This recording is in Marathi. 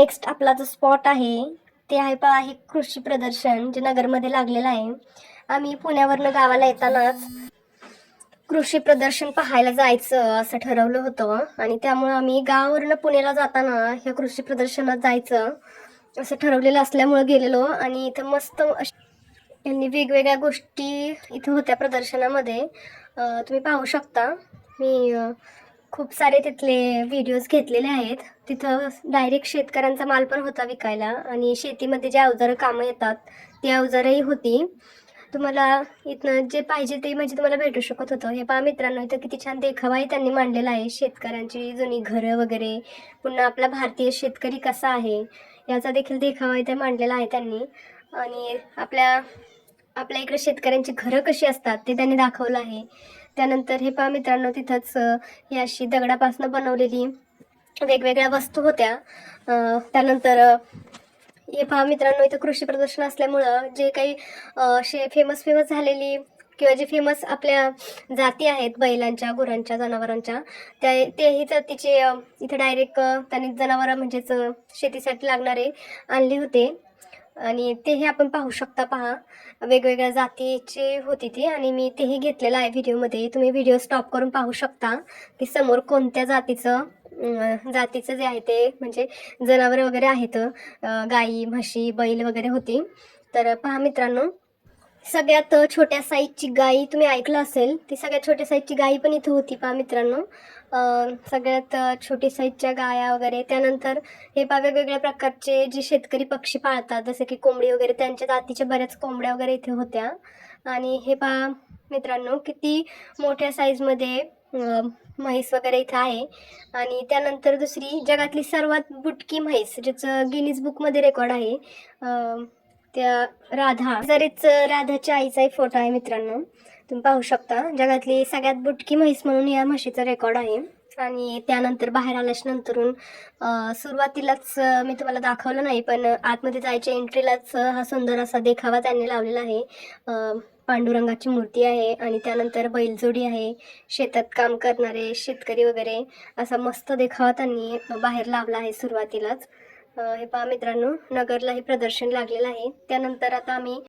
नेक्स्ट आपला जो स्पॉट आहे ते आहे पहा, हे कृषी प्रदर्शन जे नगरमध्ये लागलेलं आहे. आम्ही पुण्यावरनं गावाला येतानाच कृषी प्रदर्शन पाहायला जायचं असं ठरवलं होतं आणि त्यामुळे आम्ही गावावरनं पुण्याला जाताना ह्या कृषी प्रदर्शनात जायचं असं ठरवलेलं असल्यामुळे गेलेलो. आणि इथं मस्त त्यांनी वेगवेगळ्या गोष्टी इथं होत्या प्रदर्शनामध्ये. तुम्ही पाहू शकता. मी खूप सारे तिथले व्हिडिओज घेतलेले आहेत. तिथं डायरेक्ट शेतकऱ्यांचा माल पण होता विकायला आणि शेतीमध्ये जे अवजारं कामं येतात ती अवजारंही होती. तुम्हाला इथनं जे पाहिजे ते म्हणजे तुम्हाला भेटू शकत होतं. हे पहा मित्रांनो, इथं किती छान देखावाही त्यांनी मांडलेला आहे. शेतकऱ्यांची जुनी घरं वगैरे, पुन्हा आपला भारतीय शेतकरी कसा आहे याचा देखील देखावा इथे मांडलेला आहे त्यांनी. आणि आपल्या इकडे शेतकऱ्यांची घरं कशी असतात ते त्यांनी दाखवलं आहे. त्यानंतर हे पहा मित्रांनो, तिथंच ही अशी दगडापासून बनवलेली वेगवेगळ्या वस्तू होत्या. त्यानंतर हे पहा मित्रांनो, इथं कृषी प्रदर्शन असल्यामुळं जे काही असे फेमस झालेली किंवा जे फेमस आपल्या जाती आहेत बैलांच्या, गुरांच्या, जनावरांच्या, तेही जातीचे इथं डायरेक्ट त्यांनी जनावरं म्हणजेच शेतीसाठी लागणारे आणले होते. आणि तेही आपण पाहू शकता. पहा, वेगवेगळ्या जातीची होती ती आणि मी तेही घेतलेलं आहे व्हिडिओमध्ये. तुम्ही व्हिडिओ स्टॉप करून पाहू शकता की समोर कोणत्या जातीचं जे आहे ते म्हणजे जनावरं वगैरे आहेत. गाई, म्हशी, बैल वगैरे होती. तर पहा मित्रांनो, सगळ्यात छोट्या साईजची गाई तुम्ही ऐकलं असेल, ती सगळ्यात छोट्या साईजची गाई पण इथं होती. पहा मित्रांनो, सगळ्यात छोटी साईजच्या गाया वगैरे. त्यानंतर हे पहा, वेगवेगळ्या प्रकारचे जे शेतकरी पक्षी पाळतात जसे की कोंबडी वगैरे, त्यांच्या जातीच्या बऱ्याच कोंबड्या वगैरे इथे होत्या. आणि हे पहा मित्रांनो, किती मोठ्या साईजमध्ये म्हैस वगैरे इथं आहे. आणि त्यानंतर दुसरी जगातली सर्वात बुटकी म्हैस, ज्याचं गिनीज बुकमध्ये रेकॉर्ड आहे, त्या राधा जरीच राधाच्या आईचाही फोटो आहे मित्रांनो. तुम्ही पाहू शकता, जगातली सगळ्यात बुटकी म्हैस म्हणून या म्हशीचा रेकॉर्ड आहे. आणि त्यानंतर बाहेर आल्याच्या नंतरून सुरुवातीलाच मी तुम्हाला दाखवलं नाही, पण आतमध्ये जायच्या एंट्रीलाच हा सुंदर असा देखावा त्यांनी लावलेला आहे. पांडुरंगाची मूर्ती आहे आणि त्यानंतर बैलजोडी आहे, शेतात काम करणारे शेतकरी वगैरे, असा मस्त देखावा त्यांनी बाहेर लावला आहे सुरुवातीलाच. हे पहा मित्रांनो, नगरला हे प्रदर्शन लागलेलं आहे. त्यानंतर आता आम्ही